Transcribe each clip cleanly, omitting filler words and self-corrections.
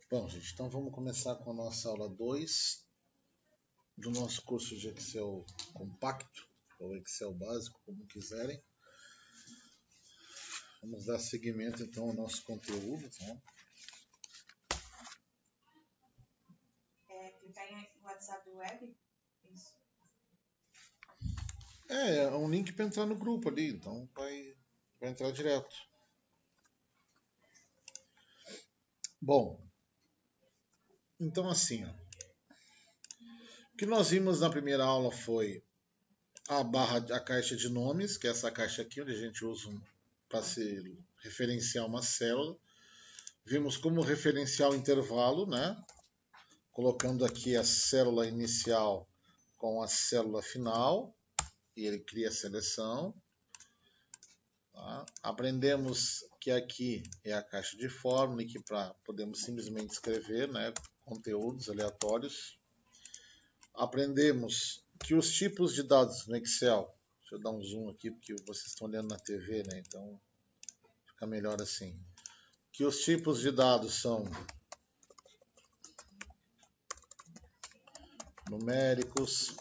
Bom, gente, então vamos começar com a nossa aula 2 do nosso curso de Excel compacto, ou Excel básico, como quiserem. Vamos dar seguimento então ao nosso conteúdo, tá? Clicar em WhatsApp Web? Isso. É um link para entrar no grupo ali, então vai entrar direto. Bom, então assim, ó, o que nós vimos na primeira aula foi a caixa de nomes, que é essa caixa aqui, onde a gente usa para se referenciar uma célula. Vimos como referenciar o intervalo, né? Colocando aqui a célula inicial com a célula final, e ele cria a seleção. Tá? Aprendemos que aqui é a caixa de fórmula, e que podemos simplesmente escrever, né, conteúdos aleatórios. Aprendemos que os tipos de dados no Excel, deixa eu dar um zoom aqui porque vocês estão olhando na TV, né, então fica melhor assim. Que os tipos de dados são numéricos,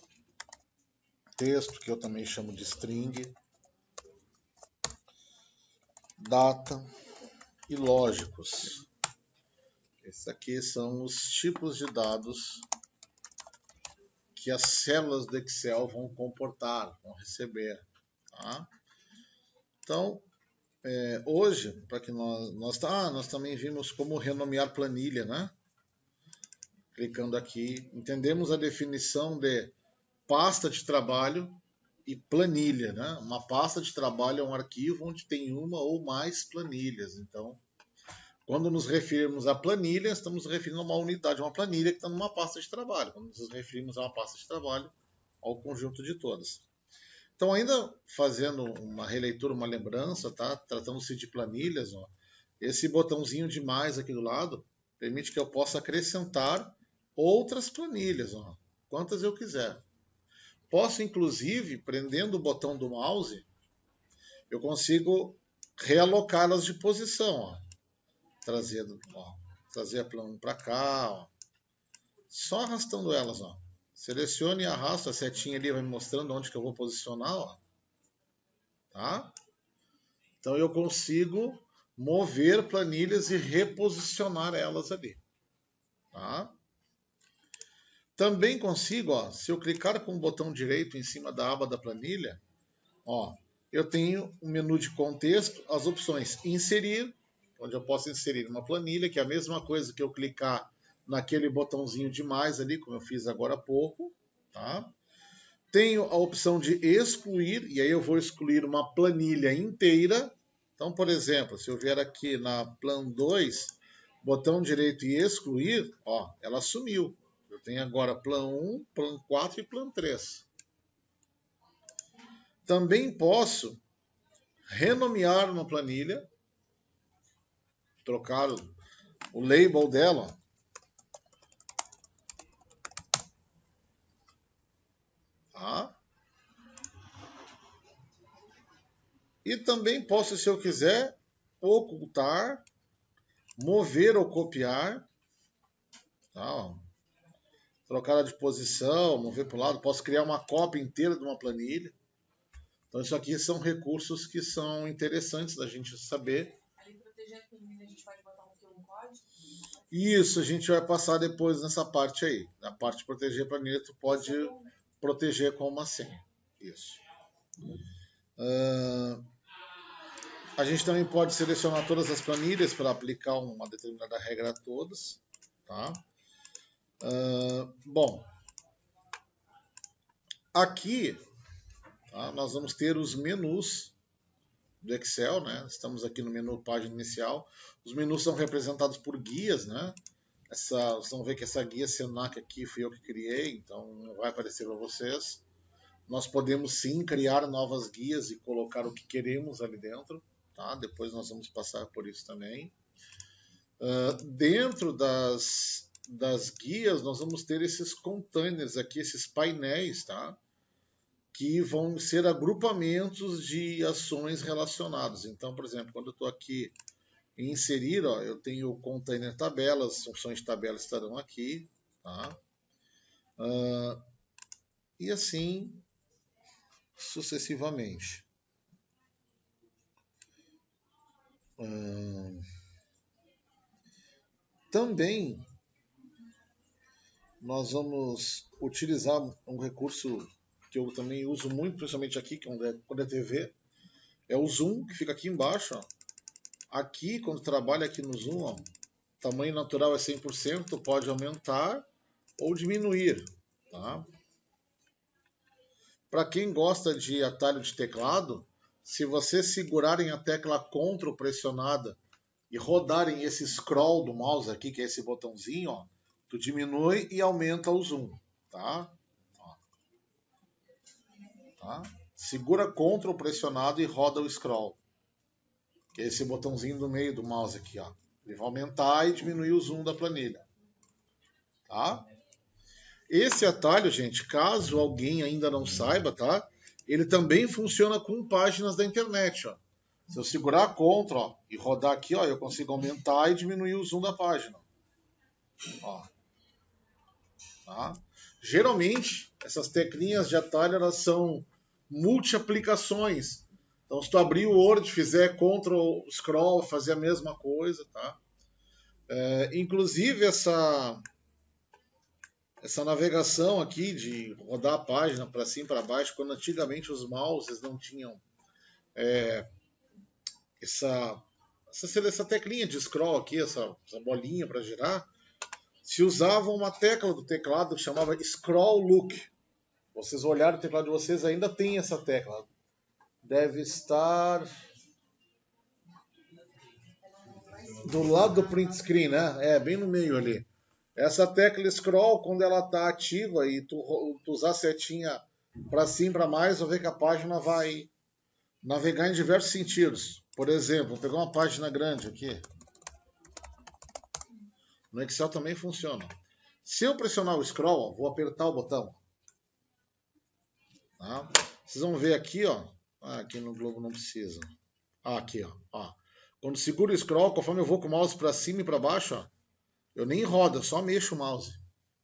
texto, que eu também chamo de string, data e lógicos. Esses aqui são os tipos de dados que as células do Excel vão comportar, vão receber. Tá? Então, hoje, para que nós também vimos como renomear planilha, né? Clicando aqui, entendemos a definição de pasta de trabalho e planilha, né? Uma pasta de trabalho é um arquivo onde tem uma ou mais planilhas. Então, quando nos referimos a planilha, estamos nos referindo a uma unidade, uma planilha que está numa pasta de trabalho. Quando nos referimos a uma pasta de trabalho, ao conjunto de todas. Então, ainda fazendo uma releitura, uma lembrança, tá? Tratando-se de planilhas, ó, esse botãozinho de mais aqui do lado permite que eu possa acrescentar outras planilhas, ó, quantas eu quiser. Posso, inclusive, prendendo o botão do mouse, eu consigo realocá-las de posição, ó. Trazer a plano para cá, ó. Só arrastando elas, ó. Selecione e arrasta, a setinha ali vai me mostrando onde que eu vou posicionar, ó. Tá? Então eu consigo mover planilhas e reposicionar elas ali. Tá? Também consigo, ó, se eu clicar com o botão direito em cima da aba da planilha, ó, eu tenho um menu de contexto, as opções inserir, onde eu posso inserir uma planilha, que é a mesma coisa que eu clicar naquele botãozinho de mais ali, como eu fiz agora há pouco. Tá? Tenho a opção de excluir, e aí eu vou excluir uma planilha inteira. Então, por exemplo, se eu vier aqui na Plan 2, botão direito e excluir, ó, ela sumiu. Eu tenho agora Plan 1, Plan 4 e Plan 3. Também posso renomear uma planilha, trocar o label dela. Tá? E também posso, se eu quiser, ocultar, mover ou copiar. Tá? Trocar ela de posição, mover para o lado. Posso criar uma cópia inteira de uma planilha. Então, isso aqui são recursos que são interessantes da gente saber. Ali, proteger a planilha, a gente pode botar um código? Isso, a gente vai passar depois nessa parte aí. Na parte de proteger a planilha, tu pode proteger com uma senha. Isso. A gente também pode selecionar todas as planilhas para aplicar uma determinada regra a todas. Tá? Bom, aqui tá, nós vamos ter os menus do Excel, né? Estamos aqui no menu página inicial. Os menus são representados por guias, né? Vocês vão ver que essa guia Senac aqui fui eu que criei, então não vai aparecer para vocês. Nós podemos sim criar novas guias e colocar o que queremos ali dentro, tá? Depois nós vamos passar por isso também. Dentro das guias, nós vamos ter esses containers aqui, esses painéis, tá? Que vão ser agrupamentos de ações relacionadas. Então, por exemplo, quando eu estou aqui em inserir, ó, eu tenho o container tabelas, funções de tabela estarão aqui, tá? E assim sucessivamente. Também nós vamos utilizar um recurso que eu também uso muito, principalmente aqui, quando é TV, é o zoom, que fica aqui embaixo. Ó. Aqui, quando trabalha aqui no zoom, ó, tamanho natural é 100%, pode aumentar ou diminuir. Tá? Para quem gosta de atalho de teclado, se vocês segurarem a tecla Ctrl pressionada e rodarem esse scroll do mouse aqui, que é esse botãozinho, ó, tu diminui e aumenta o zoom, tá? Ó. Tá? Segura Ctrl pressionado e roda o scroll, que é esse botãozinho do meio do mouse aqui, ó. Ele vai aumentar e diminuir o zoom da planilha, tá? Esse atalho, gente, caso alguém ainda não saiba, tá? Ele também funciona com páginas da internet, ó. Se eu segurar Ctrl, ó, e rodar aqui, ó, eu consigo aumentar e diminuir o zoom da página. Ó. Tá? Geralmente, essas teclinhas de atalho elas são multi-aplicações. Então, se tu abrir o Word, fizer Ctrl Scroll, fazer a mesma coisa, tá? Inclusive, essa navegação aqui de rodar a página para cima e para baixo, quando antigamente os mouses não tinham essa teclinha de scroll aqui, essa bolinha para girar, se usava uma tecla do teclado que chamava Scroll Look. Vocês olharem o teclado de vocês, ainda tem essa tecla. Deve estar do lado do print screen, né? É, bem no meio ali. Essa tecla Scroll, quando ela está ativa e tu usar a setinha para cima e para mais, vai ver que a página vai navegar em diversos sentidos. Por exemplo, vou pegar uma página grande aqui. No Excel também funciona. Se eu pressionar o Scroll, vou apertar o botão. Tá? Vocês vão ver aqui, ó. Aqui no Globo não precisa. Aqui, ó. Quando seguro o Scroll, conforme eu vou com o mouse para cima e para baixo, ó, eu nem rodo, eu só mexo o mouse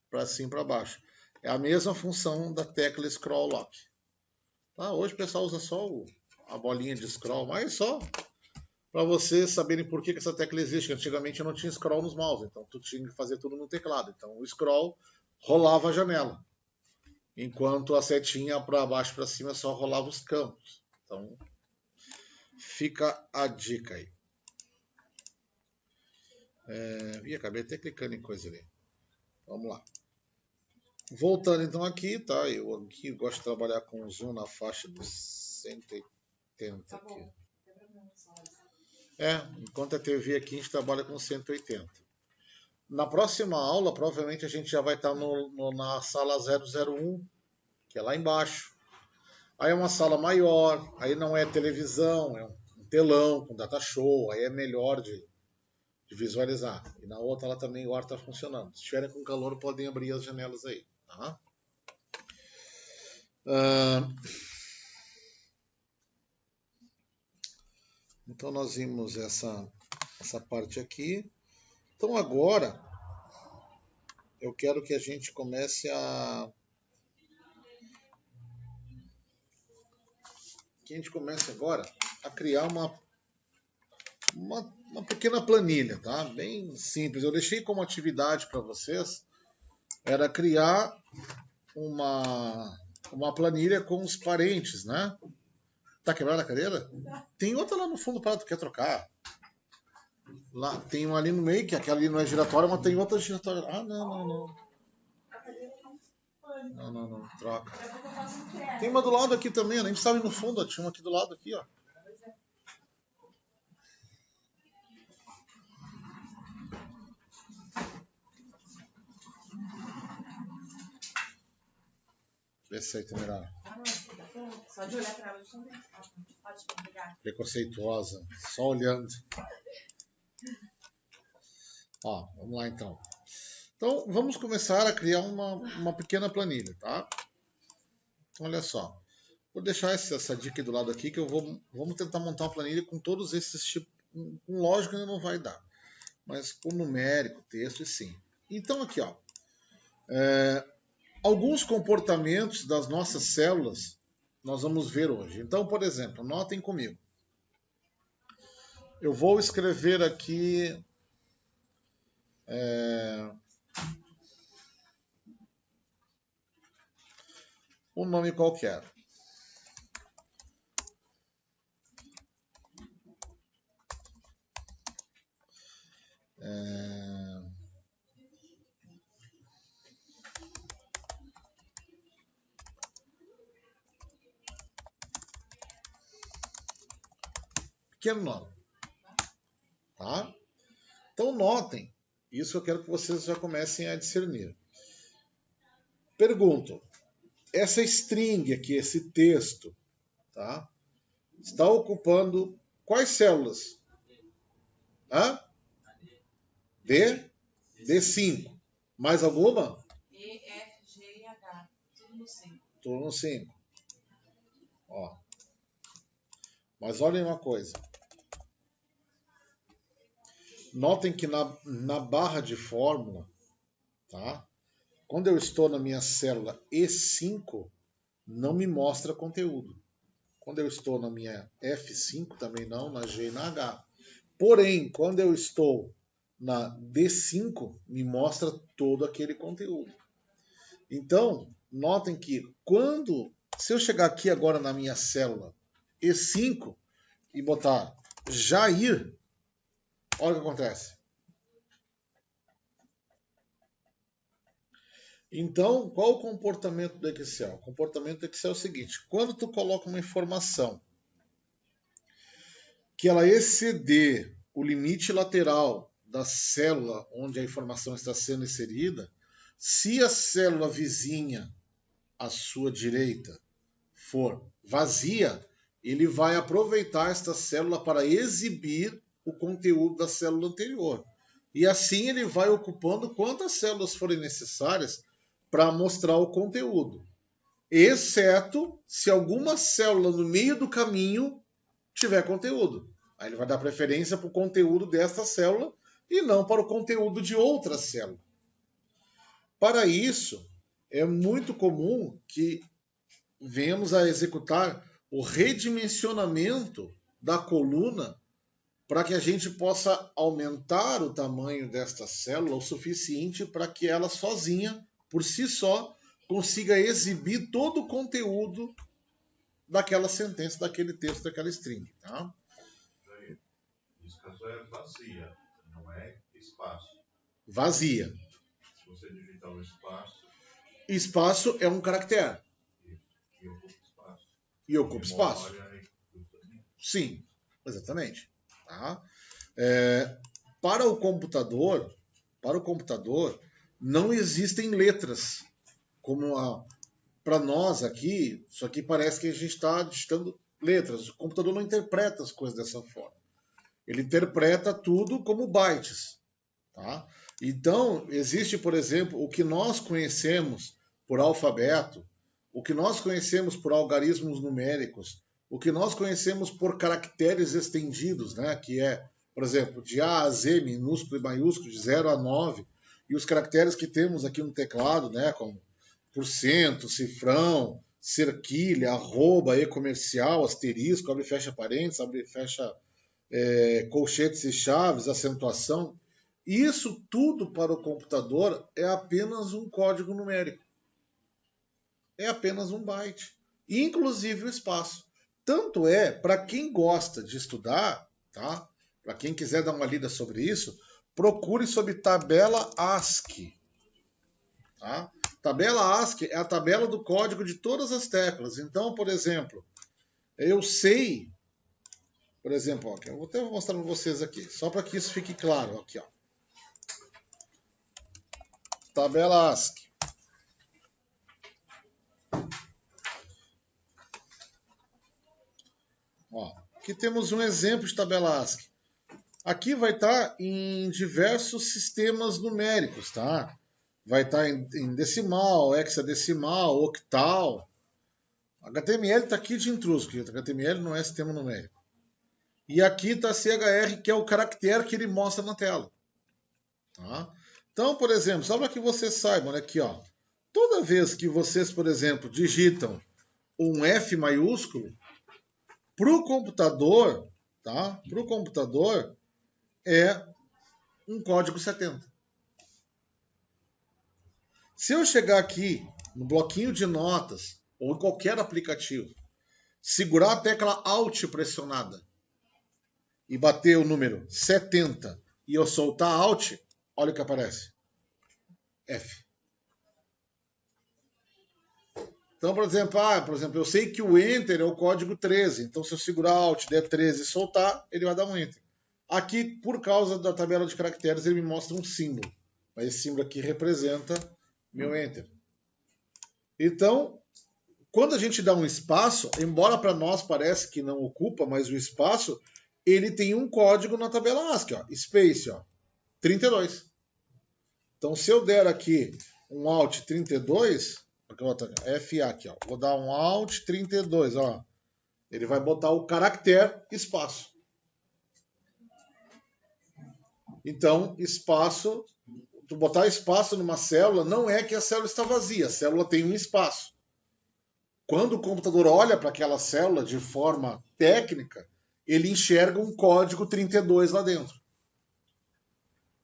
para cima e para baixo. É a mesma função da tecla Scroll Lock. Tá? Hoje o pessoal usa só a bolinha de scroll, mas só para vocês saberem por que essa tecla existe. Antigamente eu não tinha scroll nos mouse, então tu tinha que fazer tudo no teclado. Então o scroll rolava a janela, enquanto a setinha para baixo e para cima só rolava os campos. Então fica a dica aí. Acabei até clicando em coisa ali. Vamos lá. Voltando então aqui, tá? Eu aqui gosto de trabalhar com zoom na faixa dos 180 aqui. Enquanto a TV aqui a gente trabalha com 180. Na próxima aula, provavelmente a gente já vai estar na sala 001, que é lá embaixo. Aí é uma sala maior, aí não é televisão, é um telão com data show, aí é melhor de visualizar. E na outra ela também o ar está funcionando. Se estiverem com calor, podem abrir as janelas aí. Tá? Então nós vimos essa parte aqui. Então agora eu quero que a gente comece agora a criar uma pequena planilha, tá? Bem simples. Eu deixei como atividade para vocês era criar uma planilha com os parentes, né? Tá quebrada a cadeira? Tem outra lá no fundo para tu quer trocar. Lá tem uma ali no meio, que aquela ali não é giratória, mas tem outra giratória. Não. Não, troca. Tem uma do lado aqui também, a gente sabe no fundo, ó, tinha uma aqui do lado aqui, ó. Vê se aí tá melhor. Só de olhar para ela, deixa eu ver. Pode pegar. Preconceituosa, só olhando. Ó, vamos lá então. Então, vamos começar a criar uma pequena planilha, tá? Olha só. Vou deixar essa dica do lado aqui, que vamos tentar montar uma planilha com todos esses Com lógica ainda não vai dar. Mas com numérico, texto, sim. Então aqui, ó. Alguns comportamentos das nossas células nós vamos ver hoje. Então, por exemplo, notem comigo. Eu vou escrever aqui um nome qualquer. Pequeno nome. Tá? Então notem, isso eu quero que vocês já comecem a discernir. Pergunto, essa string aqui, esse texto, tá? Está ocupando quais células? D5. Mais alguma? E, F, G e H. Tudo no 5. Tudo no 5. Ó. Mas olhem uma coisa. Notem que na barra de fórmula, tá? Quando eu estou na minha célula E5, não me mostra conteúdo. Quando eu estou na minha F5, também não, na G e na H. Porém, quando eu estou na D5, me mostra todo aquele conteúdo. Então, notem que se eu chegar aqui agora na minha célula E5 e botar Jair, olha o que acontece. Então, qual o comportamento do Excel? O comportamento do Excel é o seguinte: quando tu coloca uma informação que ela exceder o limite lateral da célula onde a informação está sendo inserida, se a célula vizinha à sua direita for vazia, ele vai aproveitar esta célula para exibir o conteúdo da célula anterior. E assim ele vai ocupando quantas células forem necessárias para mostrar o conteúdo, exceto se alguma célula no meio do caminho tiver conteúdo. Aí ele vai dar preferência para o conteúdo desta célula e não para o conteúdo de outra célula. Para isso, é muito comum que venhamos a executar o redimensionamento da coluna para que a gente possa aumentar o tamanho desta célula o suficiente para que ela sozinha, por si só, consiga exibir todo o conteúdo daquela sentença, daquele texto, daquela string. Tá? Nesse caso é vazia, não é espaço. Vazia. Se você digitar o espaço... Espaço é um caractere. E ocupa espaço. E ocupa espaço. Sim, exatamente. Tá? Para o computador, não existem letras. Como para nós aqui, isso aqui parece que a gente está digitando letras. O computador não interpreta as coisas dessa forma. Ele interpreta tudo como bytes. Tá? Então, existe, por exemplo, o que nós conhecemos por alfabeto, o que nós conhecemos por algarismos numéricos, o que nós conhecemos por caracteres estendidos, né? Que é, por exemplo, de A a Z, minúsculo e maiúsculo, de 0 a 9, e os caracteres que temos aqui no teclado, né? Como porcento, cifrão, cerquilha, arroba, e-comercial, asterisco, abre e fecha parênteses, abre e fecha colchetes e chaves, acentuação. Isso tudo para o computador é apenas um código numérico. É apenas um byte. Inclusive o espaço. Tanto é, para quem gosta de estudar, tá? Para quem quiser dar uma lida sobre isso, procure sobre tabela ASCII. Tá? Tabela ASCII é a tabela do código de todas as teclas. Então, por exemplo, eu sei... Por exemplo, ó, eu vou até mostrar para vocês aqui, só para que isso fique claro. Aqui, ó. Tabela ASCII. Ó, aqui temos um exemplo de tabela ASCII. Aqui vai estar em diversos sistemas numéricos, tá? Vai estar em decimal, hexadecimal, octal. HTML está aqui de intruso, porque HTML não é sistema numérico. E aqui está CHR, que é o caractere que ele mostra na tela. Tá? Então, por exemplo, só para que vocês saibam, aqui, ó, toda vez que vocês, por exemplo, digitam um F maiúsculo, para o computador, tá? Para o computador é um código 70. Se eu chegar aqui no bloquinho de notas ou em qualquer aplicativo, segurar a tecla Alt pressionada e bater o número 70 e eu soltar Alt, olha o que aparece. F. Então, por exemplo, eu sei que o Enter é o código 13. Então, se eu segurar Alt, der 13 e soltar, ele vai dar um Enter. Aqui, por causa da tabela de caracteres, ele me mostra um símbolo. Mas esse símbolo aqui representa meu Enter. Então, quando a gente dá um espaço, embora para nós pareça que não ocupa, mas o espaço, ele tem um código na tabela ASCII, ó, space, ó, 32. Então, se eu der aqui um Alt 32, FA aqui, ó, vou dar um Alt 32, ó, ele vai botar o caractere espaço. Então, espaço, tu botar espaço numa célula não é que a célula está vazia, a célula tem um espaço. Quando o computador olha para aquela célula de forma técnica, ele enxerga um código 32 lá dentro.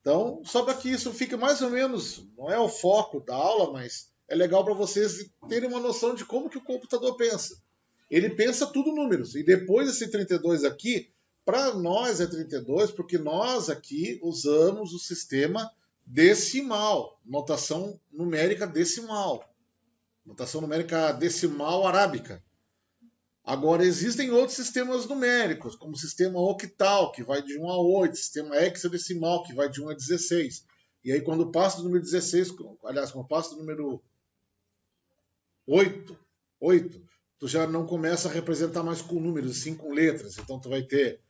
Então, só para que isso fique mais ou menos, não é o foco da aula, mas é legal para vocês terem uma noção de como que o computador pensa. Ele pensa tudo números. E depois desse 32 aqui, para nós é 32, porque nós aqui usamos o sistema decimal, notação numérica decimal. Notação numérica decimal arábica. Agora, existem outros sistemas numéricos, como o sistema octal, que vai de 1 a 8, sistema hexadecimal, que vai de 1 a 16. E aí, quando passa do número 16, aliás, quando passa do número 8, tu já não começa a representar mais com números, sim com letras. Então, tu vai ter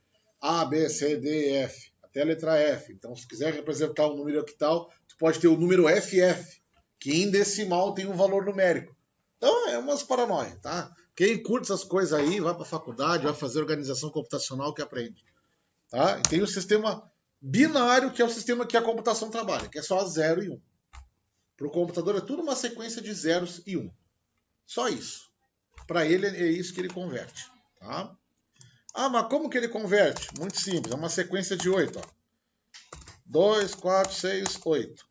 A, B, C, D, F, até a letra F. Então, se quiser representar um número octal, tu pode ter o número FF, que em decimal tem um valor numérico. Então, é umas paranoia, tá? Quem curte essas coisas aí, vai para a faculdade, vai fazer organização computacional que aprende. Tá? E tem o sistema binário, que é o sistema que a computação trabalha, que é só 0 e 1. Para o computador é tudo uma sequência de zeros e 1. Só isso. Para ele é isso que ele converte. Tá? Mas como que ele converte? Muito simples, é uma sequência de 8. Ó. 2, 4, 6, 8.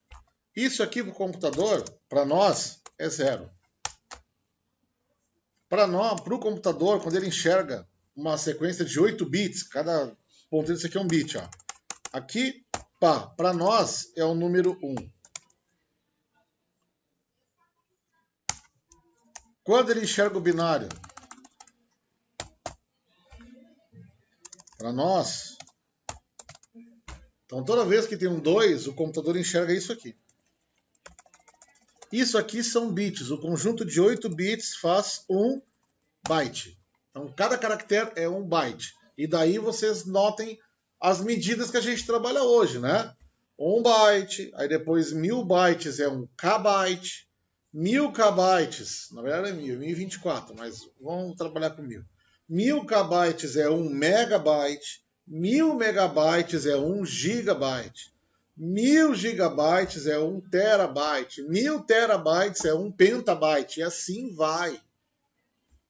Isso aqui para o computador, para nós, é 0. Para o computador, quando ele enxerga uma sequência de 8 bits, cada ponteiro disso aqui é um bit. Ó. Aqui, para nós, é o número 1. Quando ele enxerga o binário, para nós, então toda vez que tem um 2, o computador enxerga isso aqui. Isso aqui são bits. O conjunto de 8 bits faz 1 byte. Então, cada caractere é 1 byte. E daí vocês notem as medidas que a gente trabalha hoje, né? 1 byte, aí depois 1000 bytes é 1 kbyte. 1000 kbytes, na verdade é 1024, mas vamos trabalhar com 1000. 1000 kbytes é 1 megabyte. 1000 megabytes é 1 gigabyte. 1000 gigabytes é 1 terabyte, 1000 terabytes é 1 pentabyte, e assim vai.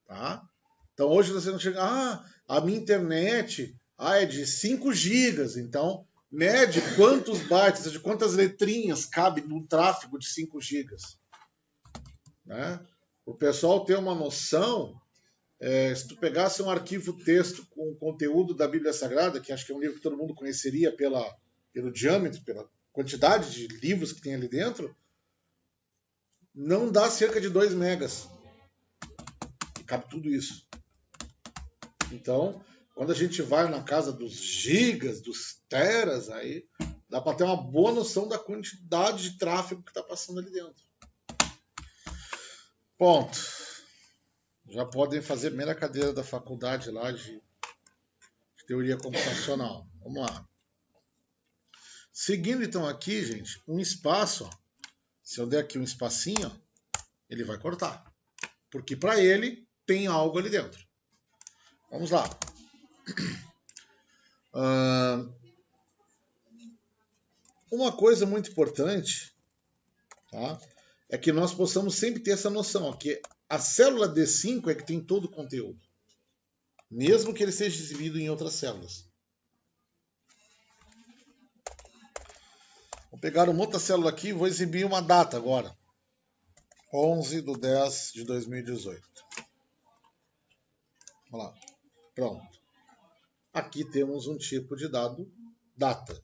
Tá? Então hoje você não chega, a minha internet é de 5 gigas, então mede quantos bytes, de quantas letrinhas cabe no tráfego de 5 gigas. Né? O pessoal ter uma noção, se tu pegasse um arquivo texto com conteúdo da Bíblia Sagrada, que acho que é um livro que todo mundo conheceria pelo diâmetro, pela quantidade de livros que tem ali dentro, não dá cerca de 2 megas. E cabe tudo isso. Então, quando a gente vai na casa dos gigas, dos teras, aí dá para ter uma boa noção da quantidade de tráfego que está passando ali dentro. Ponto. Já podem fazer a primeira cadeira da faculdade lá de teoria computacional. Vamos lá. Seguindo então aqui, gente, um espaço, ó, se eu der aqui um espacinho, ó, ele vai cortar. Porque para ele tem algo ali dentro. Vamos lá. Uma coisa muito importante, tá, é que nós possamos sempre ter essa noção, ó, que a célula D5 é que tem todo o conteúdo, mesmo que ele seja exibido em outras células. Vou pegar uma outra célula aqui e vou exibir uma data agora. 11/10/2018. Vamos lá. Pronto. Aqui temos um tipo de dado, data.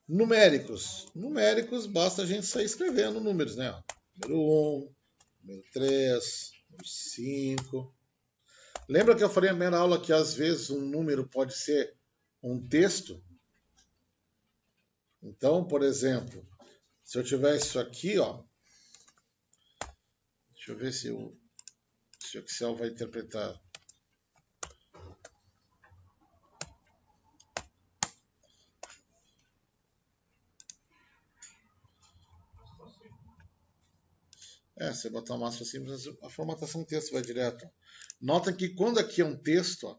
Numéricos. Numéricos, basta a gente sair escrevendo números, né? Número 1, número 3, número 5. Lembra que eu falei na primeira aula que às vezes um número pode ser um texto? Então, por exemplo, se eu tiver isso aqui, ó, deixa eu ver se o Excel vai interpretar. Se botar uma máxima simples, a formatação do texto vai direto. Notem que quando aqui é um texto,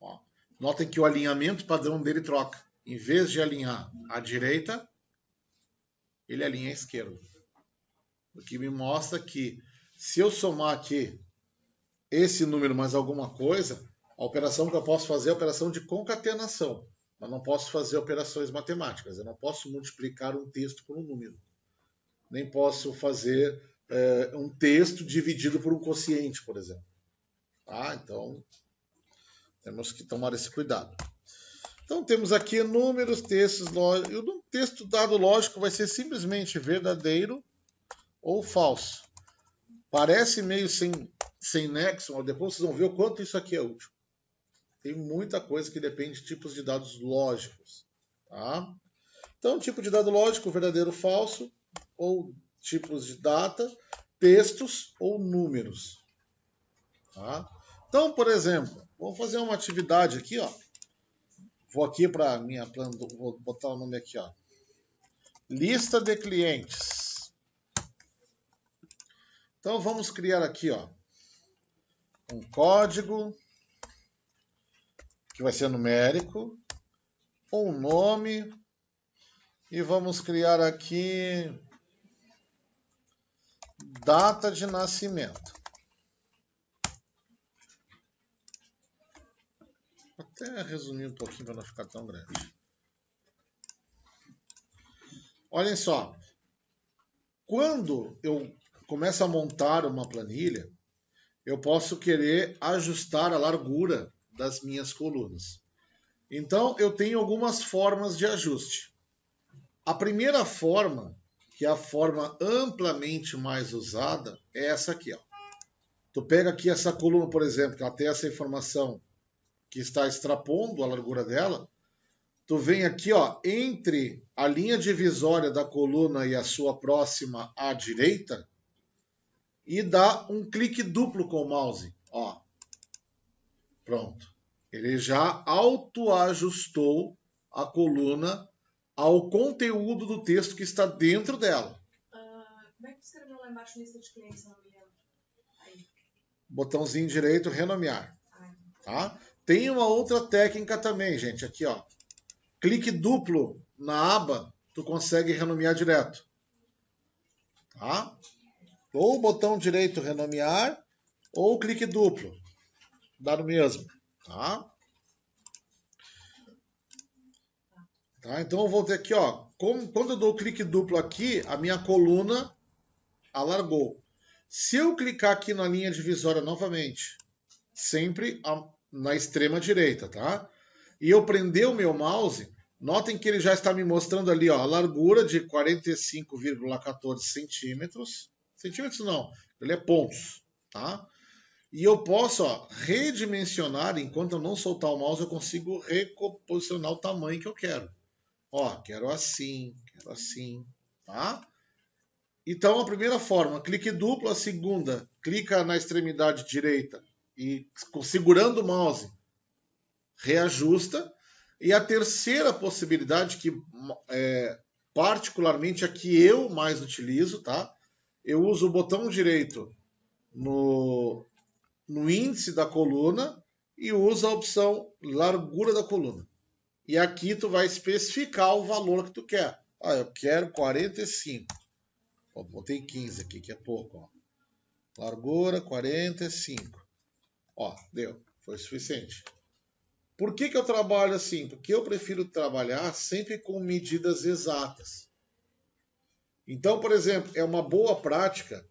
ó, notem que o alinhamento padrão dele troca. Em vez de alinhar à direita, ele alinha à esquerda. O que me mostra que se eu somar aqui esse número mais alguma coisa, a operação que eu posso fazer é a operação de concatenação. Mas não posso fazer operações matemáticas. Eu não posso multiplicar um texto por um número. Nem posso fazer um texto dividido por um quociente, por exemplo. Tá? Então, temos que tomar esse cuidado. Então, temos aqui números, textos lógicos. E o texto dado lógico vai ser simplesmente verdadeiro ou falso. Parece meio sem nexo, mas depois vocês vão ver o quanto isso aqui é útil. Tem muita coisa que depende de tipos de dados lógicos. Tá? Então, tipo de dado lógico, verdadeiro ou falso, ou tipos de data, textos ou números. Tá? Então, por exemplo, vamos fazer uma atividade aqui, ó. Vou aqui para a minha plano, vou botar o nome aqui, ó. Lista de clientes. Então vamos criar aqui, ó, um código que vai ser numérico, um nome e vamos criar aqui data de nascimento. Vou até resumir um pouquinho para não ficar tão grande. Olhem só, quando eu começo a montar uma planilha, eu posso querer ajustar a largura das minhas colunas. Então, eu tenho algumas formas de ajuste. A primeira forma, que é a forma amplamente mais usada, é essa aqui, ó. Tu pega aqui essa coluna, por exemplo, que ela tem essa informação que está extrapondo a largura dela, tu vem aqui, ó, entre a linha divisória da coluna e a sua próxima à direita e dá um clique duplo com o mouse, ó. Pronto. Ele já autoajustou a coluna ao conteúdo do texto que está dentro dela. Como é que escreveu lá embaixo lista de clientes, se não me lembro? Aí. Botãozinho direito, renomear. Tá? Tem uma outra técnica também, gente. Aqui, ó. Clique duplo na aba, tu consegue renomear direto. Tá? Ou botão direito, renomear, ou clique duplo. Dá no mesmo. Tá? Tá? Então eu vou ter aqui, ó. Quando eu dou clique duplo aqui, a minha coluna alargou. Se eu clicar aqui na linha divisória novamente, sempre na extrema direita, tá? E eu prender o meu mouse, notem que ele já está me mostrando ali, ó, a largura de 45,14 centímetros. Centímetros não, ele é pontos, tá? E eu posso, ó, redimensionar, enquanto eu não soltar o mouse, eu consigo reposicionar o tamanho que eu quero. Ó, quero assim, tá? Então, a primeira forma, clique duplo. A segunda, clica na extremidade direita e, segurando o mouse, reajusta. E a terceira possibilidade, que particularmente a que eu mais utilizo, tá? Eu uso o botão direito no índice da coluna e usa a opção largura da coluna. E aqui tu vai especificar o valor que tu quer. Ah, eu quero 45. Ó, botei 15 aqui, que é pouco. Ó. Largura 45. Ó, deu. Foi suficiente. Por que eu trabalho assim? Porque eu prefiro trabalhar sempre com medidas exatas. Então, por exemplo, é uma boa prática.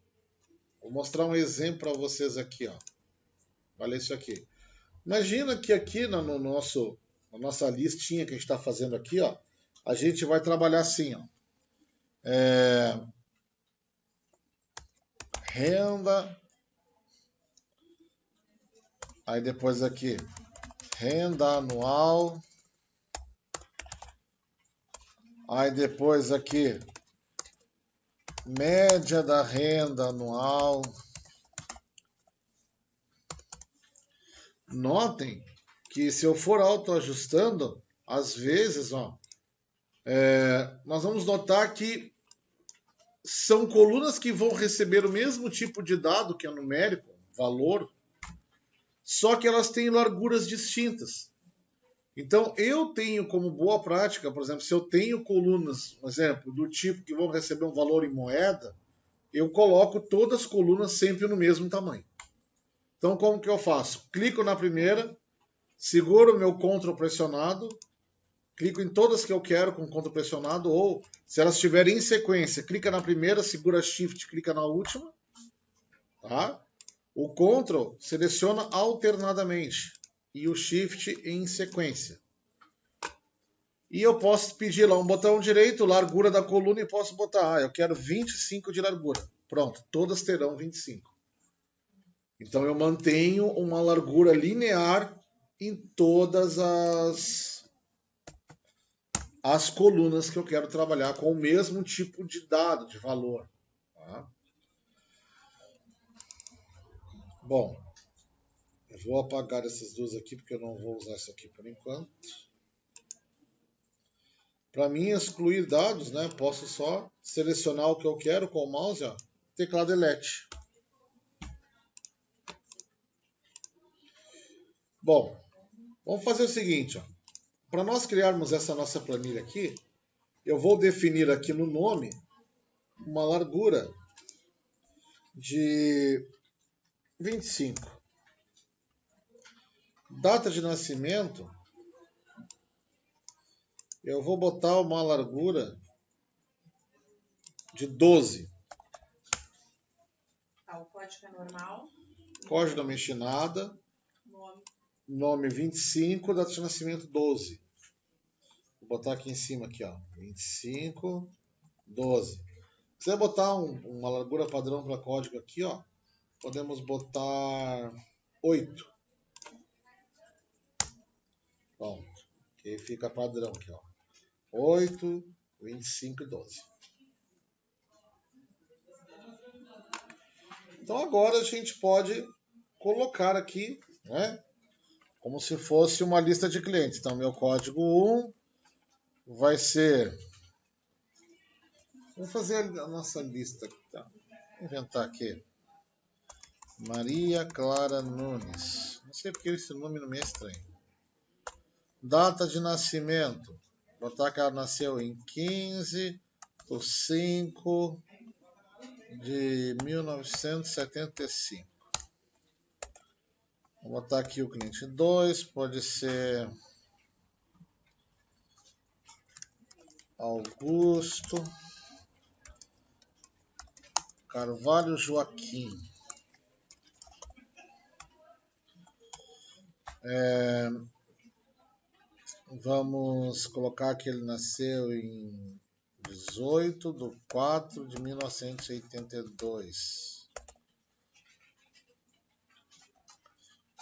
Vou mostrar um exemplo para vocês aqui. Ó. Olha isso aqui. Imagina que aqui na nossa listinha que a gente está fazendo aqui, ó, a gente vai trabalhar assim, ó. Renda. Aí depois aqui, renda anual. Aí depois aqui, média da renda anual. Notem que se eu for autoajustando, às vezes, ó, nós vamos notar que são colunas que vão receber o mesmo tipo de dado que é numérico, valor, só que elas têm larguras distintas. Então, eu tenho como boa prática, por exemplo, se eu tenho colunas, por exemplo, do tipo que vão receber um valor em moeda, eu coloco todas as colunas sempre no mesmo tamanho. Então, como que eu faço? Clico na primeira, seguro o meu Ctrl pressionado, clico em todas que eu quero com Ctrl pressionado, ou se elas estiverem em sequência, clica na primeira, segura Shift, clica na última. Tá? O Ctrl seleciona alternadamente e o Shift em sequência. E eu posso pedir lá um botão direito, largura da coluna, e posso botar, eu quero 25 de largura. Pronto, todas terão 25. Então eu mantenho uma largura linear em todas as colunas que eu quero trabalhar com o mesmo tipo de dado, de valor. Tá? Bom, eu vou apagar essas duas aqui porque eu não vou usar isso aqui por enquanto. Para mim excluir dados, né, posso só selecionar o que eu quero com o mouse, ó, teclado Delete. Bom, vamos fazer o seguinte, para nós criarmos essa nossa planilha aqui, eu vou definir aqui no nome uma largura de 25. Data de nascimento, eu vou botar uma largura de 12. Tá, o código é normal. Código não mexe nada. Nome 25, data de nascimento 12. Vou botar aqui em cima, aqui, ó, 25, 12. Se quiser botar uma largura padrão para código aqui, ó, podemos botar 8. Pronto. Que fica padrão aqui, ó. 8, 25 e 12. Então agora a gente pode colocar aqui, né, como se fosse uma lista de clientes. Então meu código 1 vai ser... Vamos fazer a nossa lista. Tá? Vou inventar aqui. Maria Clara Nunes. Não sei porque esse nome não me é estranho. Data de nascimento. Vou botar que ela nasceu em 15/5/1975. Vou botar aqui o cliente 2. Pode ser Augusto Carvalho Joaquim. Vamos colocar que ele nasceu em 18/4/1982.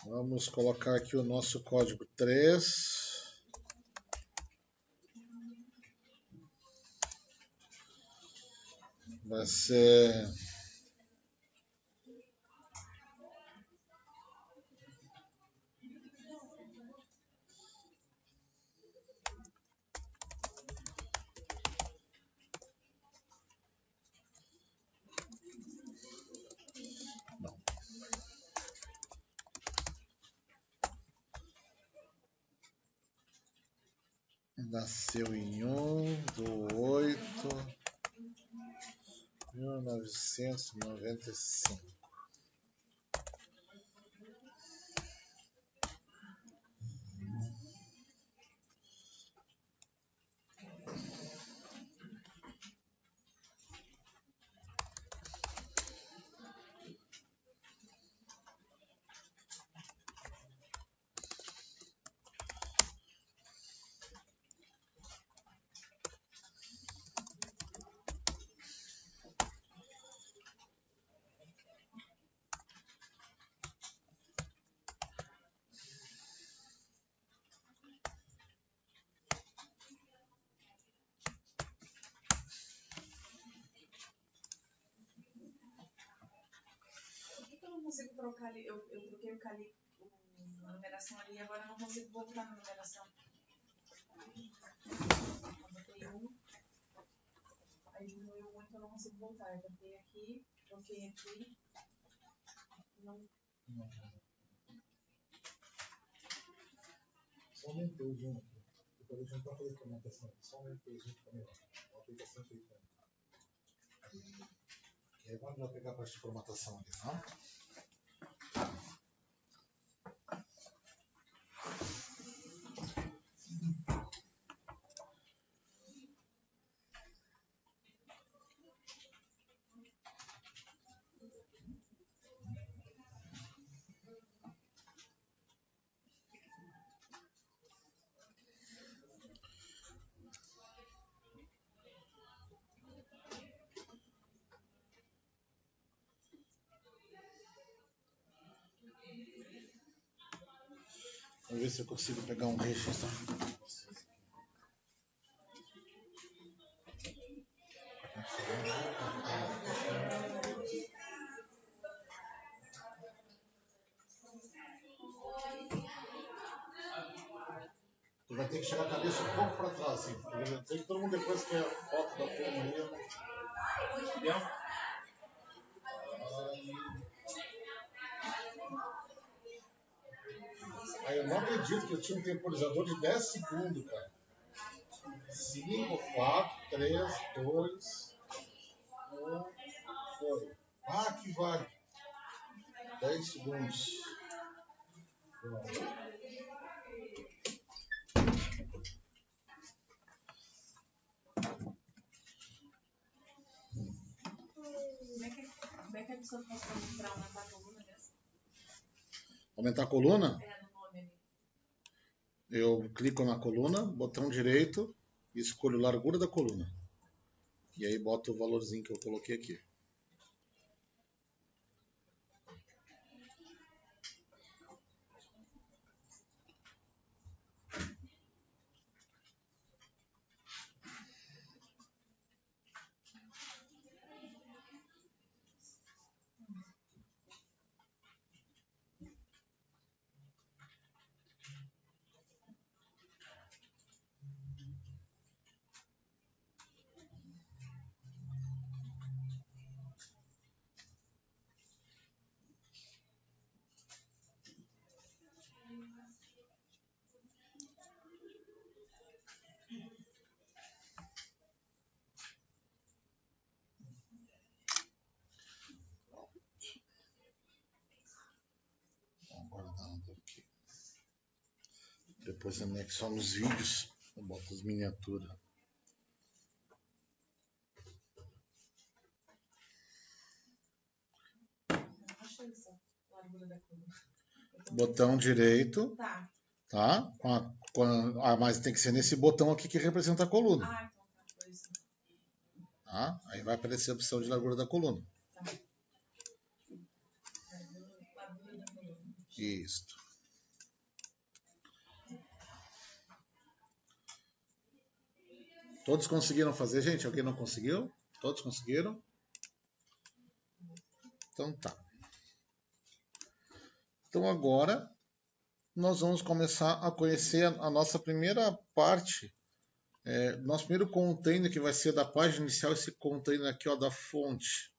Vamos colocar aqui o nosso código 3. Vai ser... Nasceu em 1/8/1995. Por que eu não consigo trocar ali? Eu troquei a numeração ali e agora eu não consigo voltar na numeração. Eu botei 1, aí diminuiu muito, eu não consigo voltar. Eu botei aqui, troquei aqui. Não. Só aumentei o zoom aqui. Depois a gente vai fazer formatação. Só aumentei o zoom para melhor. A aplicação feita. E aí vamos lá pegar a parte de formatação ali, tá? Vamos ver se eu consigo pegar um registro. Tu vai ter que chegar a cabeça um pouco para trás, assim. Porque eu sei que todo mundo depois quer foto da turma aí. Entendeu? Aí eu não acredito que eu tinha um temporizador de 10 segundos, cara. 5, 4, 3, 2, 1, foi. Ah, que vale. 10 segundos. Pronto. Como é que a pessoa faz para aumentar a coluna mesmo? Aumentar a coluna? É, no nome ali. Eu clico na coluna, botão direito e escolho largura da coluna. E aí boto o valorzinho que eu coloquei aqui. Guardando aqui. Depois anexar nos vídeos, eu boto as miniaturas. Não achei essa largura da coluna. Botão direito, Tá. tá? Mas tem que ser nesse botão aqui que representa a coluna. Ah, então tá. Foi isso. Tá? Aí vai aparecer a opção de largura da coluna. Tá. Largura da coluna. Isso. Todos conseguiram fazer, gente? Alguém não conseguiu? Todos conseguiram? Então tá. Então agora nós vamos começar a conhecer a nossa primeira parte. Nosso primeiro container que vai ser da página inicial, esse container aqui ó, da fonte.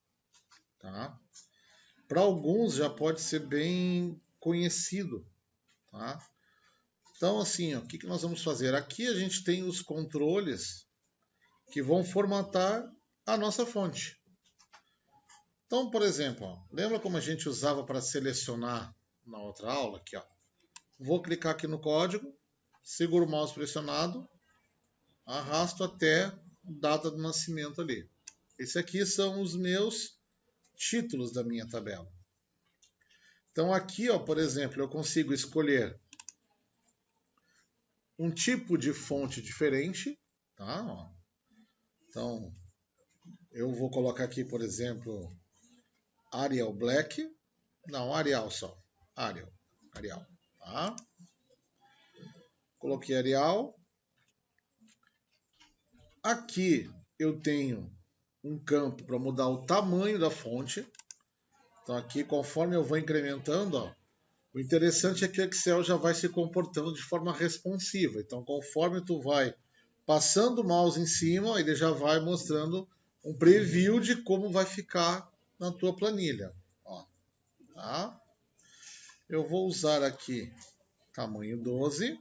Tá? Para alguns já pode ser bem conhecido. Tá? Então, assim, ó, o que nós vamos fazer? Aqui a gente tem os controles que vão formatar a nossa fonte. Então, por exemplo, ó, lembra como a gente usava para selecionar na outra aula? Aqui, ó. Vou clicar aqui no código, seguro o mouse pressionado, arrasto até a data do nascimento ali. Esse aqui são os meus títulos da minha tabela. Então aqui, ó, por exemplo, eu consigo escolher um tipo de fonte diferente, tá? Então, eu vou colocar aqui, por exemplo, Arial Black. Não, Arial só. Arial, tá? Coloquei Arial. Aqui eu tenho um campo para mudar o tamanho da fonte. Então aqui, conforme eu vou incrementando, ó, o interessante é que o Excel já vai se comportando de forma responsiva. Então, conforme tu vai passando o mouse em cima, ele já vai mostrando um preview de como vai ficar na tua planilha. Ó, tá? Eu vou usar aqui tamanho 12.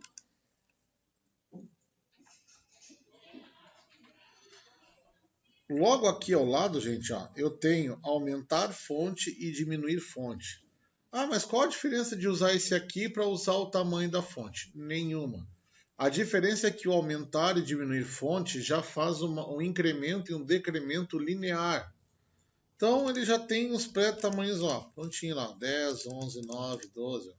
Logo aqui ao lado, gente, ó, eu tenho aumentar fonte e diminuir fonte. Ah, mas qual a diferença de usar esse aqui para usar o tamanho da fonte? Nenhuma. A diferença é que o aumentar e diminuir fonte já faz um incremento e um decremento linear. Então ele já tem os pré-tamanhos, ó, prontinho lá, 10, 11, 9, 12.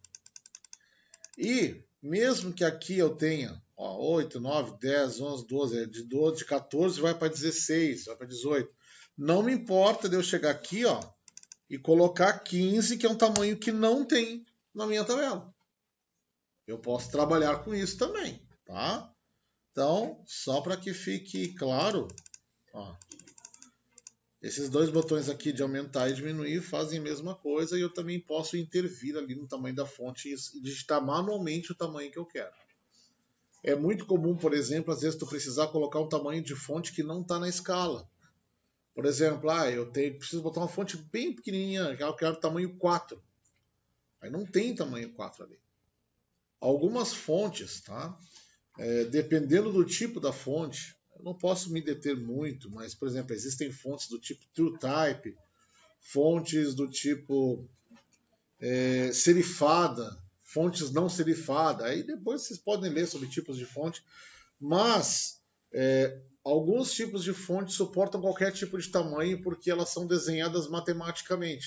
E mesmo que aqui eu tenha, ó, 8, 9, 10, 11, 12, de 14 vai para 16, vai para 18. Não me importa de eu chegar aqui, ó, e colocar 15, que é um tamanho que não tem na minha tabela. Eu posso trabalhar com isso também, tá? Então, só para que fique claro, ó, esses dois botões aqui de aumentar e diminuir fazem a mesma coisa e eu também posso intervir ali no tamanho da fonte e digitar manualmente o tamanho que eu quero. É muito comum, por exemplo, às vezes tu precisar colocar um tamanho de fonte que não está na escala. Por exemplo, preciso botar uma fonte bem pequenininha, que eu quero tamanho 4. Aí não tem tamanho 4 ali. Algumas fontes, tá? Dependendo do tipo da fonte, eu não posso me deter muito, mas, por exemplo, existem fontes do tipo TrueType, fontes do tipo serifada, fontes não serifada. Aí depois vocês podem ler sobre tipos de fonte, mas alguns tipos de fonte suportam qualquer tipo de tamanho porque elas são desenhadas matematicamente.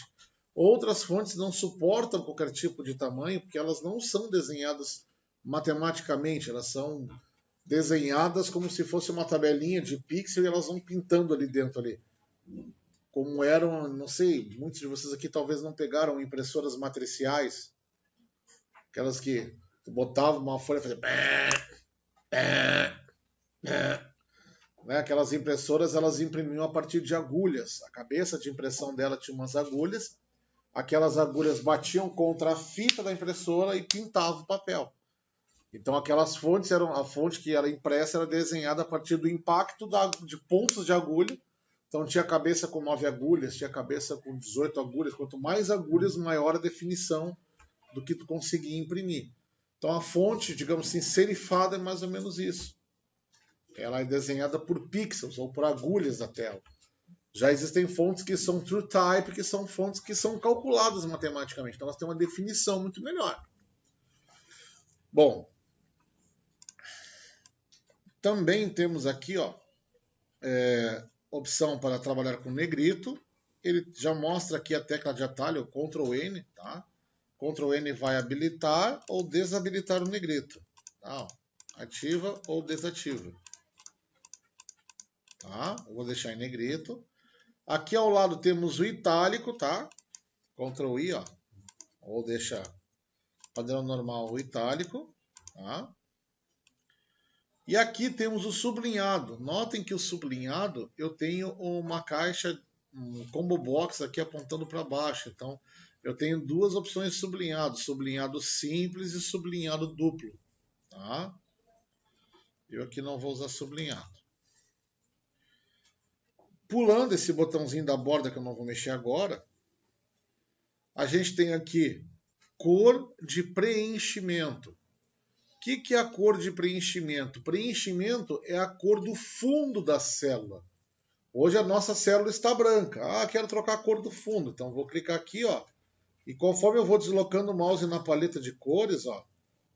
Outras fontes não suportam qualquer tipo de tamanho porque elas não são desenhadas matematicamente, elas são desenhadas como se fosse uma tabelinha de pixel e elas vão pintando ali dentro ali. Como eram, não sei, muitos de vocês aqui talvez não pegaram impressoras matriciais, aquelas que tu botava uma folha e fazia né? Aquelas impressoras, elas imprimiam a partir de agulhas. A cabeça de impressão dela tinha umas agulhas. Aquelas agulhas batiam contra a fita da impressora e pintavam o papel. Então aquelas fontes a fonte que era impressa era desenhada a partir do impacto de pontos de agulha. Então tinha cabeça com 9 agulhas, tinha cabeça com 18 agulhas. Quanto mais agulhas, maior a definição do que tu conseguia imprimir. Então a fonte, digamos assim, serifada é mais ou menos isso. Ela é desenhada por pixels ou por agulhas da tela. Já existem fontes que são TrueType, que são fontes que são calculadas matematicamente. Então elas têm uma definição muito melhor. Bom, também temos aqui, ó, opção para trabalhar com negrito. Ele já mostra aqui a tecla de atalho, Ctrl N, tá? Ctrl N vai habilitar ou desabilitar o negrito. Tá? Ativa ou desativa. Tá? Eu vou deixar em negrito. Aqui ao lado temos o itálico, tá? Ctrl I, ó. Ou deixa padrão normal o itálico, tá? E aqui temos o sublinhado. Notem que o sublinhado, eu tenho uma caixa, um combo box aqui apontando para baixo. Então, eu tenho duas opções de sublinhado. Sublinhado simples e sublinhado duplo. Tá? Eu aqui não vou usar sublinhado. Pulando esse botãozinho da borda que eu não vou mexer agora, a gente tem aqui cor de preenchimento. que é a cor de preenchimento? Preenchimento é a cor do fundo da célula. Hoje a nossa célula está branca. Ah, quero trocar a cor do fundo. Então vou clicar aqui, ó. E conforme eu vou deslocando o mouse na paleta de cores, ó,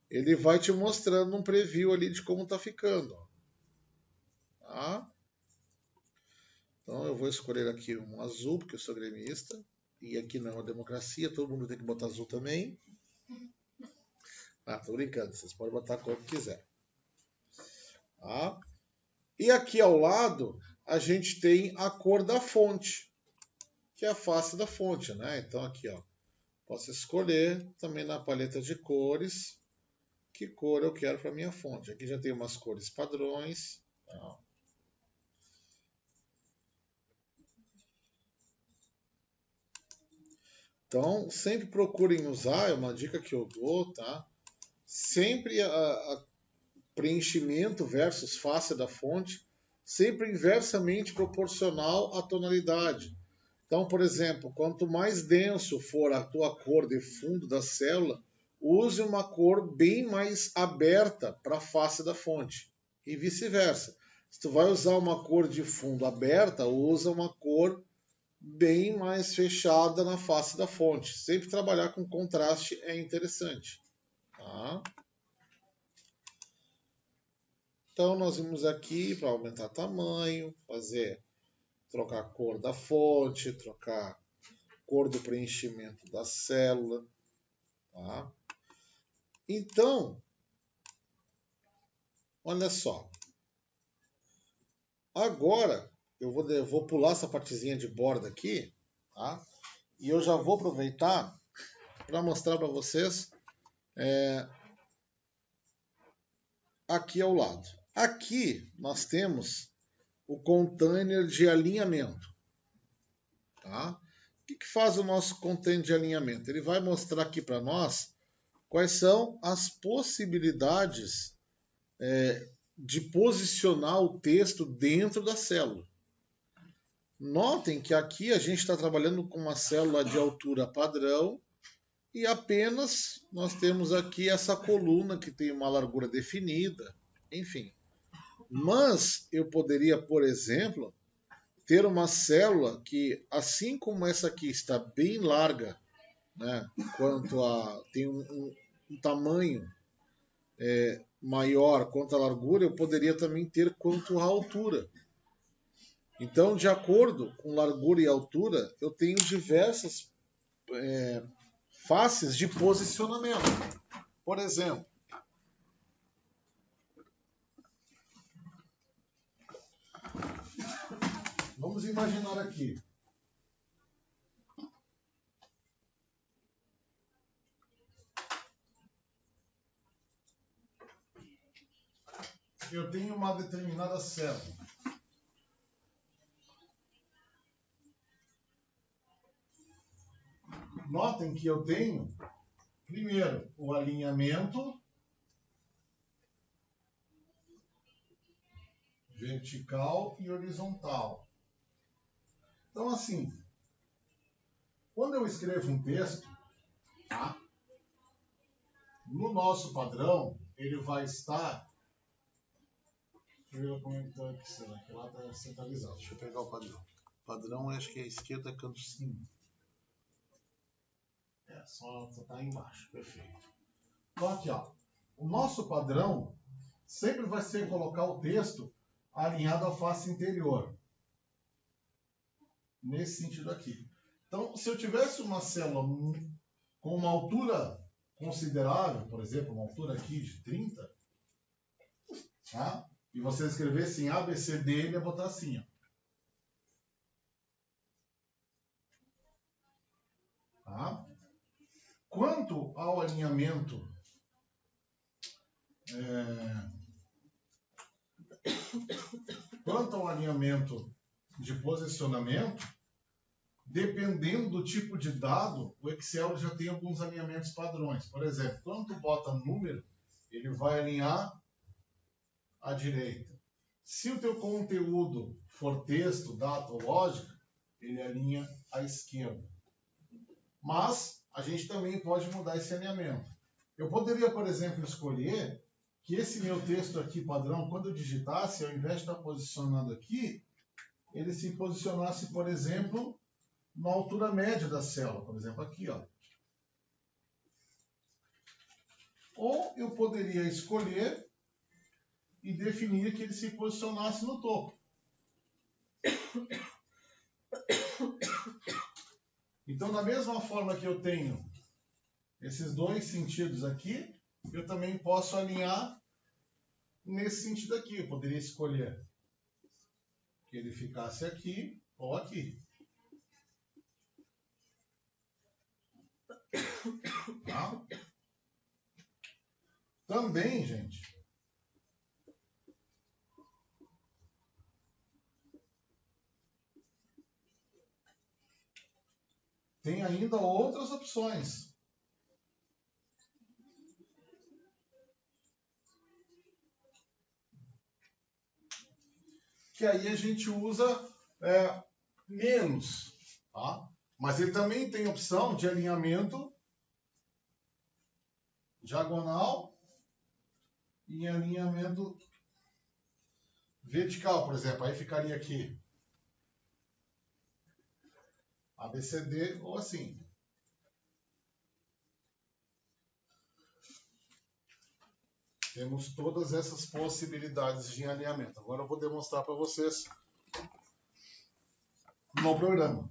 ele vai te mostrando um preview ali de como está ficando. Ó. Tá? Então eu vou escolher aqui um azul, porque eu sou gremista. E aqui não é uma democracia, todo mundo tem que botar azul também. Ah, tô brincando, vocês podem botar a cor que quiser. Tá? E aqui ao lado, a gente tem a cor da fonte, que é a face da fonte, né? Então aqui, ó, posso escolher também na paleta de cores que cor eu quero para minha fonte. Aqui já tem umas cores padrões. Tá? Então, sempre procurem usar, é uma dica que eu dou, tá? Sempre a preenchimento versus face da fonte, sempre inversamente proporcional à tonalidade. Então, por exemplo, quanto mais denso for a tua cor de fundo da célula, use uma cor bem mais aberta para a face da fonte. E vice-versa. Se tu vai usar uma cor de fundo aberta, usa uma cor bem mais fechada na face da fonte. Sempre trabalhar com contraste é interessante. Tá? Então, nós vimos aqui para aumentar tamanho, trocar a cor da fonte, trocar a cor do preenchimento da célula. Tá? Então, olha só. Agora, eu vou pular essa partezinha de borda aqui, tá? E eu já vou aproveitar para mostrar para vocês aqui ao lado. Aqui nós temos o container de alinhamento. Tá? O que faz o nosso container de alinhamento? Ele vai mostrar aqui para nós quais são as possibilidades de posicionar o texto dentro da célula. Notem que aqui a gente está trabalhando com uma célula de altura padrão e apenas nós temos aqui essa coluna que tem uma largura definida, enfim. Mas eu poderia, por exemplo, ter uma célula que, assim como essa aqui está bem larga, né, tem um tamanho maior quanto a largura, eu poderia também ter quanto a altura. Então, de acordo com largura e altura, eu tenho diversas faces de posicionamento. Por exemplo, vamos imaginar aqui. Eu tenho uma determinada célula. Notem que eu tenho, primeiro, o alinhamento vertical e horizontal. Então, assim, quando eu escrevo um texto, tá? No nosso padrão, ele vai estar... Deixa eu ver como é que está aqui, será que lá está centralizado. Deixa eu pegar o padrão. O padrão, acho que é a esquerda, canto cima. Só está embaixo, perfeito. Então aqui, ó, o nosso padrão sempre vai ser colocar o texto alinhado à face interior. Nesse sentido aqui. Então, se eu tivesse uma célula com uma altura considerável, por exemplo, uma altura aqui de 30, tá? E você escrevesse em ABCD, ele ia botar assim, ó. Tá? Quanto ao alinhamento de posicionamento, dependendo do tipo de dado, o Excel já tem alguns alinhamentos padrões. Por exemplo, quando tu bota número, ele vai alinhar à direita. Se o teu conteúdo for texto, data ou lógica, ele alinha à esquerda. Mas a gente também pode mudar esse alinhamento. Eu poderia, por exemplo, escolher que esse meu texto aqui padrão, quando eu digitasse, ao invés de estar posicionando aqui, ele se posicionasse, por exemplo, na altura média da célula, por exemplo, aqui, ó. Ou eu poderia escolher e definir que ele se posicionasse no topo. Então, da mesma forma que eu tenho esses dois sentidos aqui, eu também posso alinhar nesse sentido aqui. Eu poderia escolher que ele ficasse aqui ou aqui. Tá? Também, gente, tem ainda outras opções. Que aí a gente usa menos. Tá? Mas ele também tem opção de alinhamento diagonal e alinhamento vertical, por exemplo. Aí ficaria aqui ABCD ou assim. Temos todas essas possibilidades de alinhamento. Agora eu vou demonstrar para vocês no programa.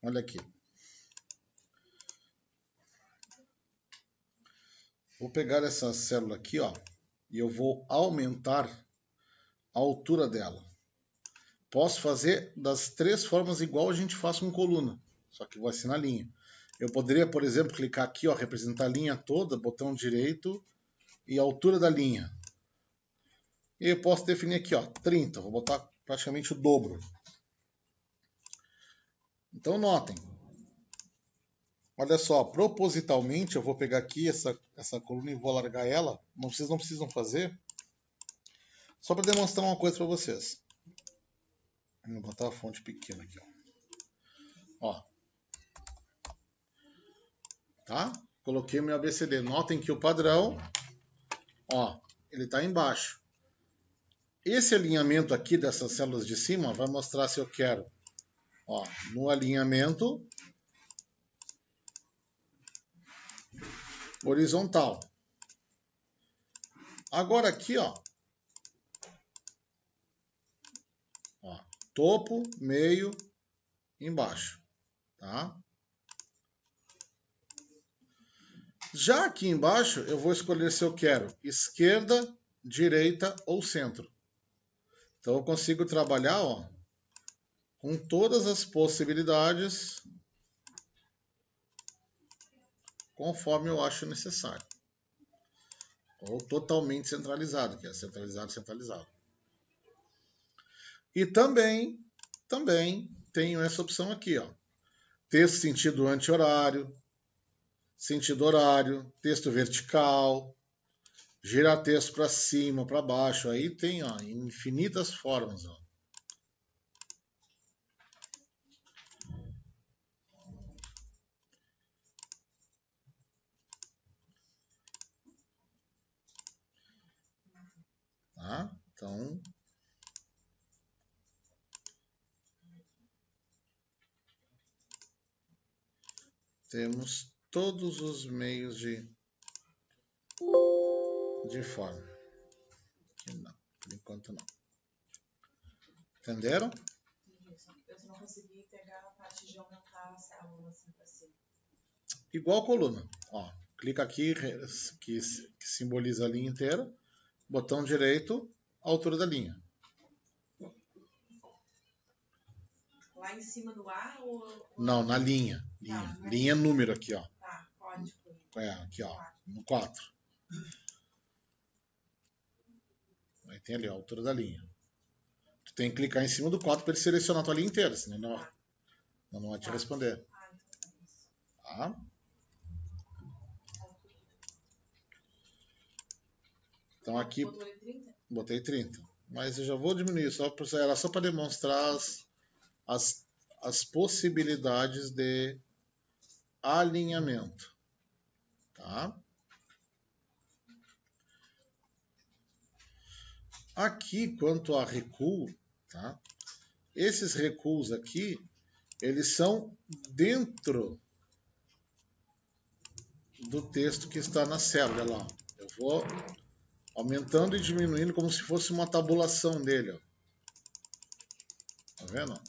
Olha aqui. Vou pegar essa célula aqui, ó, e eu vou aumentar a altura dela. Posso fazer das três formas igual a gente faz com coluna, só que vai ser na linha. Eu poderia, por exemplo, clicar aqui, ó, representar a linha toda, botão direito e a altura da linha. E eu posso definir aqui, ó, 30, vou botar praticamente o dobro. Então notem. Olha só, propositalmente eu vou pegar aqui essa coluna e vou alargar ela. Vocês não precisam fazer. Só para demonstrar uma coisa para vocês. Vou botar a fonte pequena aqui, ó. Tá? Coloquei meu ABCD. Notem que o padrão, ó, ele está embaixo. Esse alinhamento aqui dessas células de cima vai mostrar se eu quero, ó, no alinhamento horizontal. Agora aqui, ó, topo, meio, embaixo, tá? Já aqui embaixo, eu vou escolher se eu quero esquerda, direita ou centro. Então, eu consigo trabalhar, ó, com todas as possibilidades conforme eu acho necessário. Ou totalmente centralizado, que é centralizado, centralizado. E também tenho essa opção aqui, ó. Texto sentido anti-horário, sentido horário, texto vertical, girar texto para cima, para baixo. Aí tem, ó, infinitas formas, ó. Tá? Então, temos todos os meios de forma. Aqui não, por enquanto não. Entenderam? Eu não consegui pegar a parte de aumentar a célula assim pra cima. Igual a coluna. Ó, clica aqui, que simboliza a linha inteira. Botão direito, altura da linha. Lá em cima do A ou... Não, na linha. Linha, Tá, linha número aqui, ó. Tá, código. Aqui, ó. No 4. Aí tem ali, ó, a altura da linha. Tu tem que clicar em cima do 4 para ele selecionar a tua linha inteira, senão não vai te responder. Tá? Então aqui, botei 30. Mas eu já vou diminuir, era só para demonstrar as possibilidades de alinhamento. Tá? Aqui, quanto a recuo, tá? Esses recuos aqui, eles são dentro do texto que está na célula. Olha lá. Eu vou aumentando e diminuindo como se fosse uma tabulação dele. Ó. Tá vendo?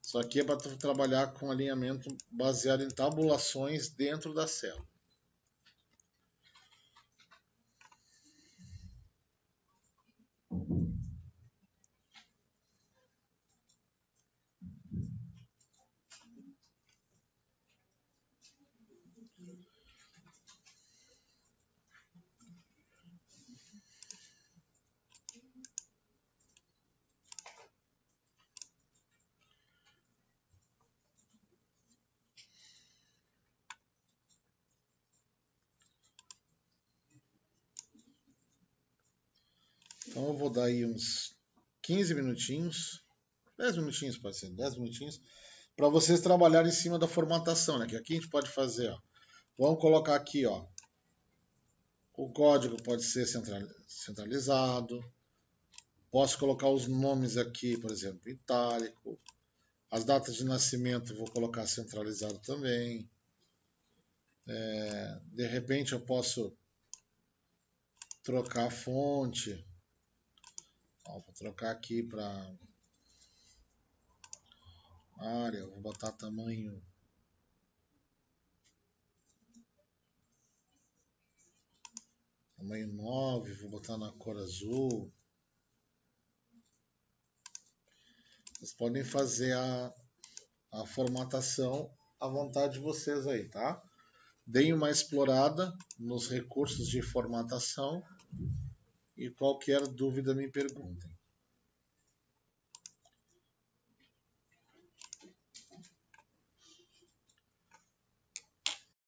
Isso aqui é para trabalhar com alinhamento baseado em tabulações dentro da célula. Então eu vou dar aí uns 15 minutinhos, 10 minutinhos pode ser, 10 minutinhos, para vocês trabalharem em cima da formatação, né? Que aqui a gente pode fazer, ó. Vamos colocar aqui, ó. O código pode ser centralizado. Posso colocar os nomes aqui, por exemplo, itálico. As datas de nascimento vou colocar centralizado também. De repente eu posso trocar a fonte. Ó, vou trocar aqui para área, vou botar tamanho 9, vou botar na cor azul. Vocês podem fazer a formatação à vontade de vocês aí, tá? Deem uma explorada nos recursos de formatação e qualquer dúvida me perguntem.